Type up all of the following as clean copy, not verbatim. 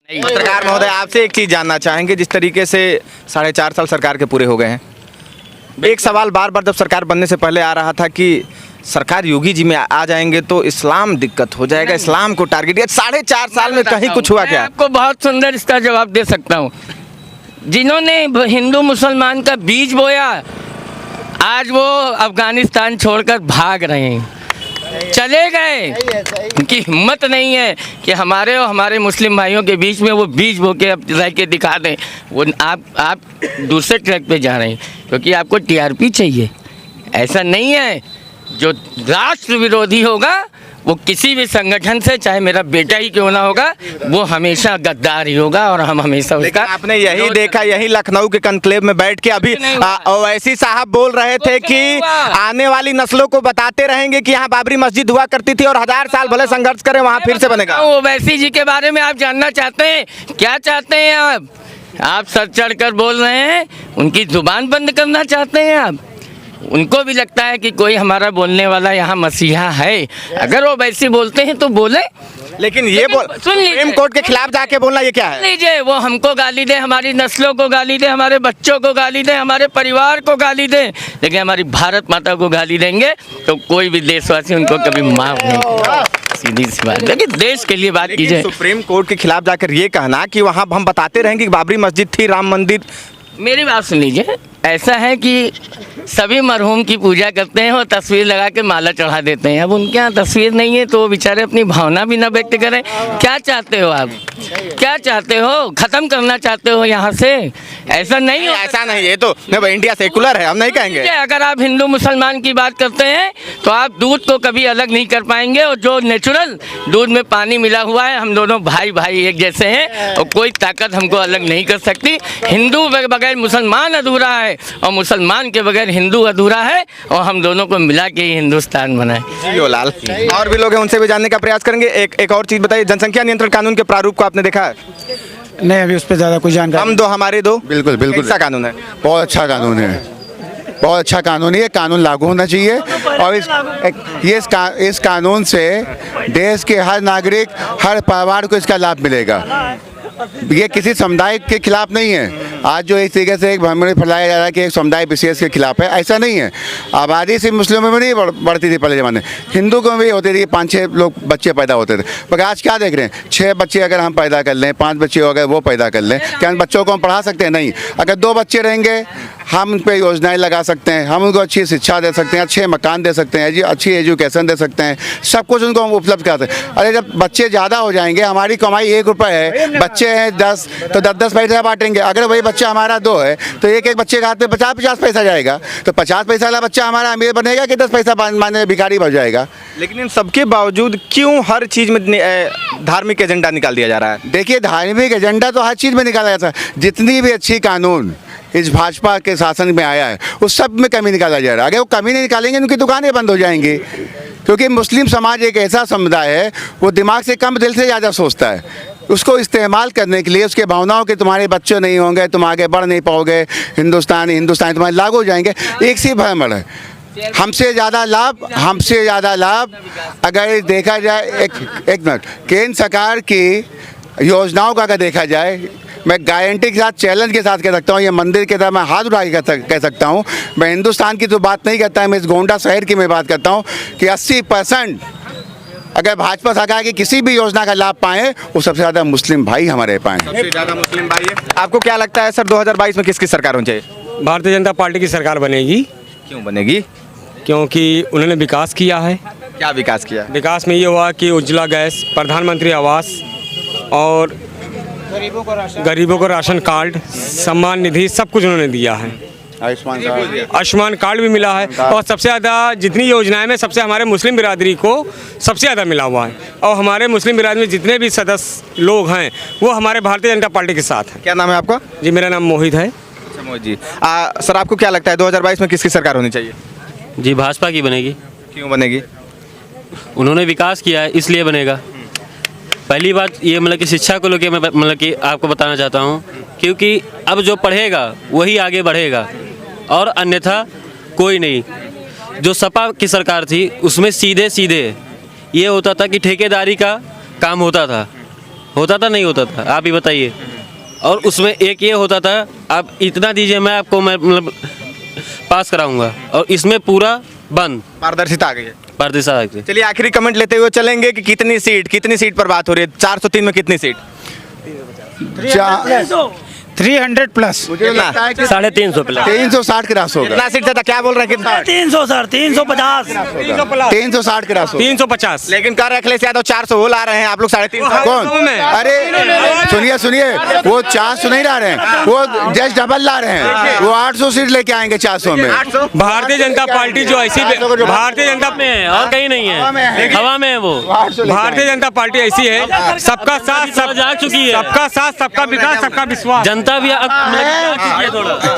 पत्रकार महोदय, आपसे एक चीज़ जानना चाहेंगे। जिस तरीके से 4.5 साल सरकार के पूरे हो गए हैं, एक सवाल बार बार जब सरकार बनने से पहले आ रहा था कि सरकार योगी जी में आ जाएंगे तो इस्लाम दिक्कत हो जाएगा, इस्लाम को टारगेट किया। 4.5 साल में कहीं कुछ हुआ क्या? आपको बहुत सुंदर इसका जवाब दे सकता हूँ। जिन्होंने हिंदू मुसलमान का बीज बोया, आज वो अफगानिस्तान छोड़कर भाग रहे हैं, चले गए। उनकी हिम्मत नहीं है कि हमारे और हमारे मुस्लिम भाइयों के बीच में वो बीज बो के अब रह के दिखा दें। वो आप दूसरे ट्रैक पे जा रहे हैं क्योंकि आपको टीआरपी चाहिए। ऐसा नहीं है। जो राष्ट्र विरोधी होगा वो किसी भी संगठन से, चाहे मेरा बेटा ही क्यों ना होगा, वो हमेशा गद्दार ही होगा और हम हमेशा उसका। आपने यही देखा, यही लखनऊ के कॉन्क्लेव में बैठ के अभी ओवैसी साहब बोल रहे थे कि आने वाली नस्लों को बताते रहेंगे कि यहाँ बाबरी मस्जिद हुआ करती थी और 1000 साल भले संघर्ष करें, वहाँ फिर से बनेगा। ओवैसी जी के बारे में आप जानना चाहते हैं? क्या चाहते हैं आप सर चढ़कर बोल रहे हैं, उनकी जुबान बंद करना चाहते हैं आप? उनको भी लगता है कि कोई हमारा बोलने वाला यहाँ मसीहा है। अगर वो वैसे बोलते हैं तो बोले, लेकिन ये सुप्रीम कोर्ट के खिलाफ जाके बोलना ये क्या है? लीजिए, वो हमको गाली दे, हमारी नस्लों को गाली दे, हमारे बच्चों को गाली दे, हमारे परिवार को गाली दे, लेकिन हमारी भारत माता को गाली देंगे तो कोई भी देशवासी उनको कभी माफ नहीं करेगा। सीधी सी बात। लेकिन देश के लिए बात कीजिए। सुप्रीम कोर्ट के खिलाफ जाकर ये कहना कि वहाँ हम बताते रहेंगे कि बाबरी मस्जिद थी, राम मंदिर। मेरी बात सुन लीजिए। ऐसा है कि सभी मरहूम की पूजा करते हैं और तस्वीर लगा के माला चढ़ा देते हैं। अब उनके यहाँ तस्वीर नहीं है तो वो बेचारे अपनी भावना भी ना व्यक्त करें। क्या चाहते हो आप? क्या चाहते हो? खत्म करना चाहते हो यहाँ से? ऐसा नहीं, ऐसा नहीं। ये तो इंडिया सेकुलर है, हम नहीं कहेंगे। अगर आप हिंदू मुसलमान की बात करते हैं तो आप दूध को कभी अलग नहीं कर पाएंगे, और जो नेचुरल दूध में पानी मिला हुआ है, हम दोनों भाई भाई एक जैसे हैं और कोई ताकत हमको अलग नहीं कर सकती। हिंदू के बगैर मुसलमान अधूरा है और मुसलमान के बगैर हिंदू अधूरा है, और हम दोनों को मिला के ही हिंदुस्तान बनाए। जी लाल। और भी लोग हैं, उनसे भी जानने का प्रयास करेंगे। एक और चीज़ बताइए, जनसंख्या नियंत्रण कानून के प्रारूप को आपने देखा है? नहीं, अभी उस पर ज़्यादा कुछ जानकारी। हम दो हमारे दो। बिल्कुल बिल्कुल। कैसा कानून है? बहुत अच्छा कानून है, बहुत अच्छा कानून है। कानून लागू होना चाहिए और इस कानून से देश के हर नागरिक, हर परिवार को इसका लाभ मिलेगा। ये किसी समुदाय के खिलाफ नहीं है। आज जो इस तरीके से एक भ्रम फैलाया जा रहा है कि एक समुदाय विशेष के खिलाफ है, ऐसा नहीं है। आबादी सिर्फ मुस्लिमों में नहीं बढ़ती थी पहले ज़माने, हिंदू को भी होती थी। 5-6 लोग बच्चे पैदा होते थे, पर आज क्या देख रहे हैं? 6 बच्चे अगर हम पैदा कर लें, 5 बच्चे अगर वो पैदा कर लें, क्या उन बच्चों को हम पढ़ा सकते हैं? नहीं। अगर 2 बच्चे रहेंगे, हम उन पर योजनाएँ लगा सकते हैं, हम उनको अच्छी शिक्षा दे सकते हैं, अच्छे मकान दे सकते हैं, अच्छी एजुकेशन दे सकते हैं, सब कुछ उनको हम उपलब्ध करा सकते हैं। अरे जब बच्चे ज़्यादा हो जाएंगे, हमारी कमाई 1 रुपये है, बच्चे हैं 10 तो 10-10 पैसा बांटेंगे। अगर वही बच्चा हमारा 2 है तो एक बच्चे का हाथ में 50-50 पैसा जाएगा, तो 50 पैसा वाला बच्चा हमारा अमीर बनेगा कि 10 पैसा माने भिखारी बन जाएगा। लेकिन इन सबके बावजूद क्यों हर चीज़ में धार्मिक एजेंडा निकाल दिया जा रहा है? देखिए, धार्मिक एजेंडा तो हर चीज़ में निकाला जाता है। जितनी भी अच्छी कानून इस भाजपा के शासन में आया है उस सब में कमी निकाला जा रहा है। अगर वो कमी नहीं निकालेंगे उनकी दुकानें बंद हो जाएंगी, क्योंकि मुस्लिम समाज एक ऐसा समुदाय है, वो दिमाग से कम दिल से ज़्यादा सोचता है। उसको इस्तेमाल करने के लिए उसके भावनाओं के तुम्हारे बच्चे नहीं होंगे, तुम आगे बढ़ नहीं पाओगे, हिंदुस्तानी तुम्हारे लागू हो जाएंगे। एक सी भ्रमण है। हमसे ज़्यादा लाभ अगर देखा जाए, एक मिनट, केंद्र सरकार की योजनाओं का अगर देखा जाए, मैं गारंटी के साथ, चैलेंज के साथ कह सकता हूँ, ये मंदिर के तरह मैं हाथ उठा के कह सकता हूँ। मैं हिंदुस्तान की तो बात नहीं करता, मैं इस गोंडा शहर की मैं बात करता हूँ कि 80% अगर भाजपा सरकार की किसी भी योजना का लाभ पाएँ, वो सबसे ज़्यादा मुस्लिम भाई हमारे पाएँ। सबसे ज़्यादा मुस्लिम भाई है। आपको क्या लगता है सर, 2022 में किसकी सरकार होनी चाहिए? भारतीय जनता पार्टी की सरकार बनेगी। क्यों बनेगी? क्योंकि उन्होंने विकास किया है। क्या विकास किया? विकास में ये हुआ कि उज्ज्वला गैस, प्रधानमंत्री आवास और गरीबों को राशन कार्ड, सम्मान निधि, सब कुछ उन्होंने दिया है। आयुष्मान कार्ड भी मिला है, और सबसे ज़्यादा जितनी योजनाएं में सबसे हमारे मुस्लिम बिरादरी को सबसे ज़्यादा मिला हुआ है। और हमारे मुस्लिम बिरादरी में जितने भी सदस्य लोग हैं वो हमारे भारतीय जनता पार्टी के साथ हैं। क्या नाम है आपका? जी, मेरा नाम मोहित है। अच्छा मोहित जी। सर, आपको क्या लगता है 2022 में किसकी सरकार होनी चाहिए? जी, भाजपा की बनेगी। क्यों बनेगी? उन्होंने विकास किया है इसलिए बनेगा। पहली बात ये, मतलब कि शिक्षा को लेकर मैं मतलब कि आपको बताना चाहता हूँ, क्योंकि अब जो पढ़ेगा वही आगे बढ़ेगा और अन्यथा कोई नहीं। जो सपा की सरकार थी उसमें सीधे ये होता था कि ठेकेदारी का काम होता था, होता था नहीं होता था, आप ही बताइए। और उसमें एक ये होता था, आप इतना दीजिए मैं आपको मैं मतलब पास कराऊंगा, और इसमें पूरा बंद, पारदर्शिता आ गई है। पारदर्शिता आ गई। चलिए आखिरी कमेंट लेते हुए चलेंगे कि कितनी सीट पर बात हो रही है? 403 में कितनी सीट? 300 प्लस। मुझे लगता है कि 350 प्लस 360 क्रॉस होगा। कितना सीट था? क्या बोल रहे हैं? कितना? 300 सर, 350। 360 क्रॉस होगा। 350। लेकिन कर अखिलेश यादव 400 वो ला रहे हैं, आप लोग 350। कौन? अरे सुनिए, वो 400 नहीं ला रहे हैं, वो जस्ट डबल ला रहे हैं। वो 800 सीट लेके आएंगे 400 में। भारतीय जनता पार्टी जो ऐसी भारतीय जनता में है और कहीं नहीं है, हवा में है वो। भारतीय जनता पार्टी ऐसी है, सबका साथ सब जा चुकी है, सबका साथ सबका विकास सबका विश्वास। जनता भी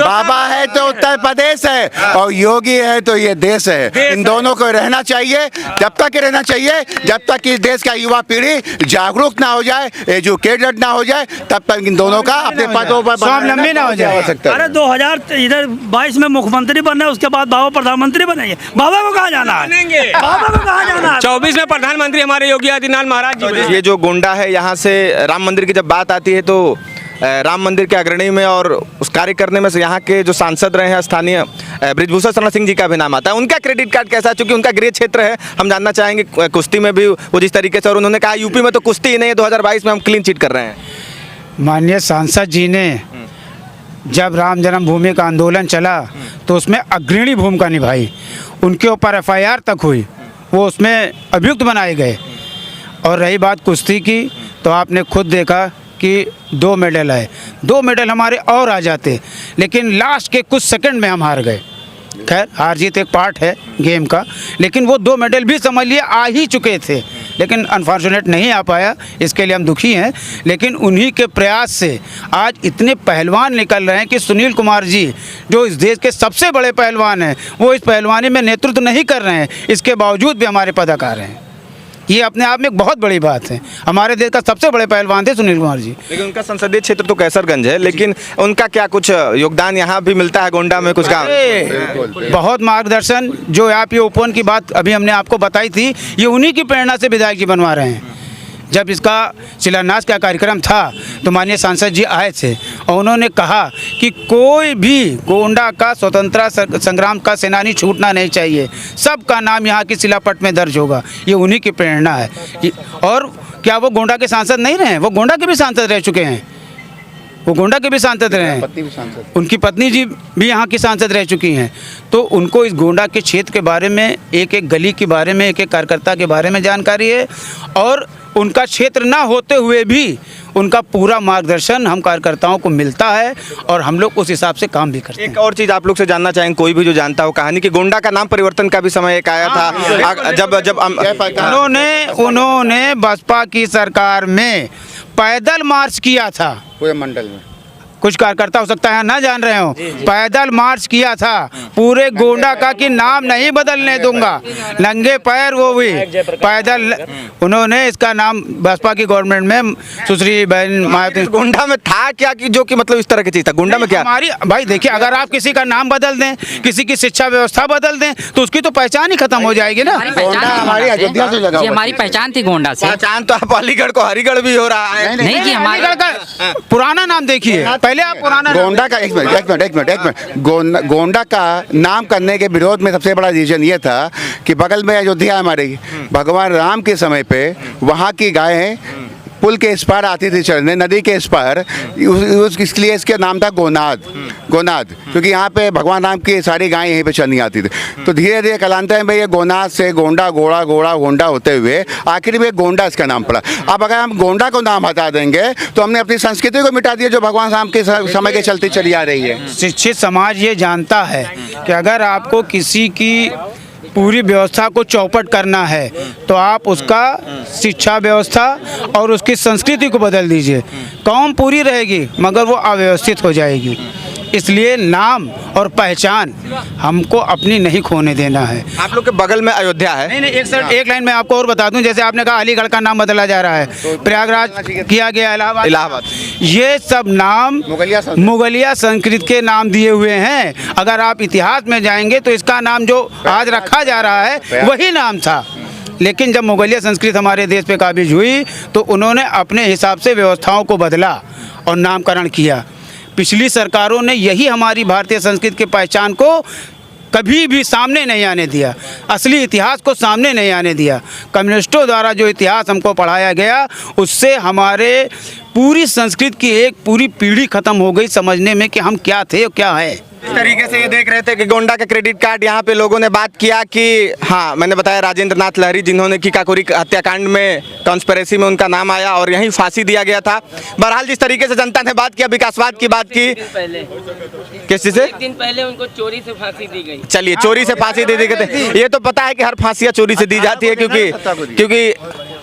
बाबा है तो उत्तर प्रदेश है, और योगी है तो ये देश है। इन दोनों को रहना चाहिए, जब तक रहना चाहिए जब तक इस देश का युवा पीढ़ी जागरूक ना हो जाए, एजुकेटेड ना हो जाए, तब तक इन दोनों का अपने पदों पर स्वावलंबी ना हो जाए। अरे 2022 में मुख्यमंत्री बनना है, उसके बाद बाबा प्रधानमंत्री बनेंगे। बाबा को कहाँ जाना है? बाबा को कहाँ जाना है? 24 में प्रधानमंत्री हमारे योगी आदित्यनाथ महाराज जी। ये जो गोंडा है, यहाँ से राम मंदिर की जब बात आती है तो राम मंदिर के अग्रणी में और उस कार्य करने में से यहाँ के जो सांसद रहे हैं स्थानीय बृजभूषण शरण सिंह जी का भी नाम आता है। उनका क्रेडिट कार्ड कैसा है? चूंकि उनका गृह क्षेत्र है, हम जानना चाहेंगे कुश्ती में भी वो जिस तरीके से, और उन्होंने कहा यूपी में तो कुश्ती ही नहीं है, 2022 में हम क्लीन चिट कर रहे हैं। माननीय सांसद जी ने जब राम जन्मभूमि का आंदोलन चला तो उसमें अग्रणी भूमिका निभाई, उनके ऊपर FIR तक हुई, वो उसमें अभियुक्त बनाए गए। और रही बात कुश्ती की, तो आपने खुद देखा कि 2 मेडल आए, 2 मेडल हमारे और आ जाते, लेकिन लास्ट के कुछ सेकंड में हम हार गए। खैर हार जीत एक पार्ट है गेम का, लेकिन वो 2 मेडल भी समझ लिए आ ही चुके थे, लेकिन अनफॉर्चुनेट नहीं आ पाया, इसके लिए हम दुखी हैं। लेकिन उन्हीं के प्रयास से आज इतने पहलवान निकल रहे हैं कि सुनील कुमार जी जो इस देश के सबसे बड़े पहलवान हैं, वो इस पहलवानी में नेतृत्व नहीं कर रहे हैं, इसके बावजूद भी हमारे पदक हैं। ये अपने आप में एक बहुत बड़ी बात है। हमारे देश का सबसे बड़े पहलवान थे सुनील कुमार जी। लेकिन उनका संसदीय क्षेत्र तो कैसरगंज है, लेकिन उनका क्या कुछ योगदान यहाँ भी मिलता है गोंडा में कुछ काम? बहुत मार्गदर्शन, जो आप ये ओपन की बात अभी हमने आपको बताई थी, ये उन्हीं की प्रेरणा से विधायक जी बनवा रहे हैं। जब इसका शिलान्यास का कार्यक्रम था तो माननीय सांसद जी आए थे और उन्होंने कहा कि कोई भी गोंडा का स्वतंत्रता संग्राम का सेनानी छूटना नहीं चाहिए, सबका नाम यहाँ की शिलापट में दर्ज होगा। ये उन्हीं की प्रेरणा है। और क्या वो गोंडा के सांसद नहीं रहे? वो गोंडा के भी सांसद रह चुके हैं, वो गोंडा के भी सांसद रहे हैं, उनकी पत्नी जी भी यहाँ की सांसद रह चुकी हैं। तो उनको इस गोंडा के क्षेत्र के बारे में, एक एक गली के बारे में, एक एक कार्यकर्ता के बारे में जानकारी है, और उनका क्षेत्र ना होते हुए भी उनका पूरा मार्गदर्शन हम कार्यकर्ताओं को मिलता है और हम लोग उस हिसाब से काम भी करते हैं। एक और चीज़ आप लोग से जानना चाहेंगे, कोई भी जो जानता हो कहानी, कि गोंडा का नाम परिवर्तन का भी समय एक आया था, जब उन्होंने बसपा की सरकार में पैदल मार्च किया था पूरे मंडल में। कुछ कार्यकर्ता हो सकता है ना जान रहे हो, पैदल मार्च किया था पूरे गोंडा का कि नाम नहीं बदलने दूंगा, नंगे पैर वो भी पैदल। उन्होंने इसका नाम बसपा की गवर्नमेंट में सुश्री बहन मायावती, गोंडा में था क्या कि जो कि मतलब इस तरह की चीज़ था गोंडा में? क्या हमारी भाई देखिए, अगर आप किसी का नाम बदल दें, किसी की शिक्षा व्यवस्था बदल दें, तो उसकी तो पहचान ही खत्म हो जाएगी ना। हमारी अयोध्या से लगा, ये हमारी पहचान थी गोंडा से। पहचान तो आप अलीगढ़ को हरिगढ़ भी हो रहा है। नहीं जी, हमारे का पुराना नाम देखिए, पहले आप पुराना गोंडा का एक मिनट गोंडा का नाम करने के विरोध में सबसे बड़ा रीजन ये था कि बगल में अयोध्या हमारी, भगवान राम के समय पे वहाँ की गायें पुल के इस पार आती थी चढ़ने, नदी के इस पार, इसलिए इसके नाम था गोनाद, क्योंकि यहाँ पे भगवान राम की सारी गायें यहीं पे चलनी आती थी। तो धीरे धीरे कालांतर में ये गोनाद से गोंडा, गोड़ा, गोड़ा, गोंडा होते हुए आखिर में गोंडा इसका नाम पड़ा। अब अगर हम गोंडा को नाम हटा देंगे तो हमने अपनी संस्कृति को मिटा दिया जो भगवान राम के समय के चलती चली आ रही है। शिक्षित समाज ये जानता है कि अगर आपको किसी की पूरी व्यवस्था को चौपट करना है तो आप उसका शिक्षा व्यवस्था और उसकी संस्कृति को बदल दीजिए। कौम पूरी रहेगी मगर वो अव्यवस्थित हो जाएगी। इसलिए नाम और पहचान हमको अपनी नहीं खोने देना है। आप लोग के बगल में अयोध्या है। नहीं, एक लाइन में आपको और बता दूं, जैसे आपने कहा अलीगढ़ का नाम बदला जा रहा है, प्रयागराज किया गया, इलाहाबाद, ये सब नाम मुगलिया संस्कृत के नाम दिए हुए हैं। अगर आप इतिहास में जाएंगे तो इसका नाम जो आज रखा जा रहा है वही नाम था। लेकिन जब मुगलिया संस्कृति हमारे देश पे काबिज हुई तो उन्होंने अपने हिसाब से व्यवस्थाओं को बदला और नामकरण किया। पिछली सरकारों ने यही हमारी भारतीय संस्कृति की पहचान को कभी भी सामने नहीं आने दिया, असली इतिहास को सामने नहीं आने दिया। कम्युनिस्टों द्वारा जो इतिहास हमको पढ़ाया गया उससे हमारे पूरी संस्कृति की एक पूरी पीढ़ी खत्म हो गई समझने में कि हम क्या थे और क्या है। इस तरीके से ये देख रहे थे कि गोंडा के क्रेडिट कार्ड यहाँ पे लोगों ने बात किया कि हाँ, मैंने बताया राजेंद्र नाथ लहरी जिन्होंने की काकोरी हत्याकांड में कॉन्स्पिरेसी में उनका नाम आया और यहीं फांसी दिया गया था। बहरहाल जिस तरीके से जनता ने बात किया, विकासवाद की बात की, किस चीज़ से? एक दिन पहले उनको चोरी से फांसी दी गई। चलिए, चोरी से फांसी दे दी गई। ये तो पता है कि हर फांसियाँ चोरी से दी जाती है क्योंकि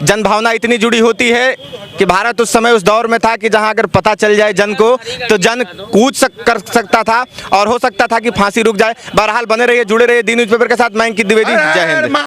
जनभावना इतनी जुड़ी होती है कि भारत उस समय उस दौर में था कि जहां अगर पता चल जाए जन को तो जन कर सकता था और हो सकता था कि फांसी रुक जाए। बहरहाल बने रहिए, जुड़े रहिए दी न्यूज़पेपर के साथ। मैं अंकित द्विवेदी, जय हिंद।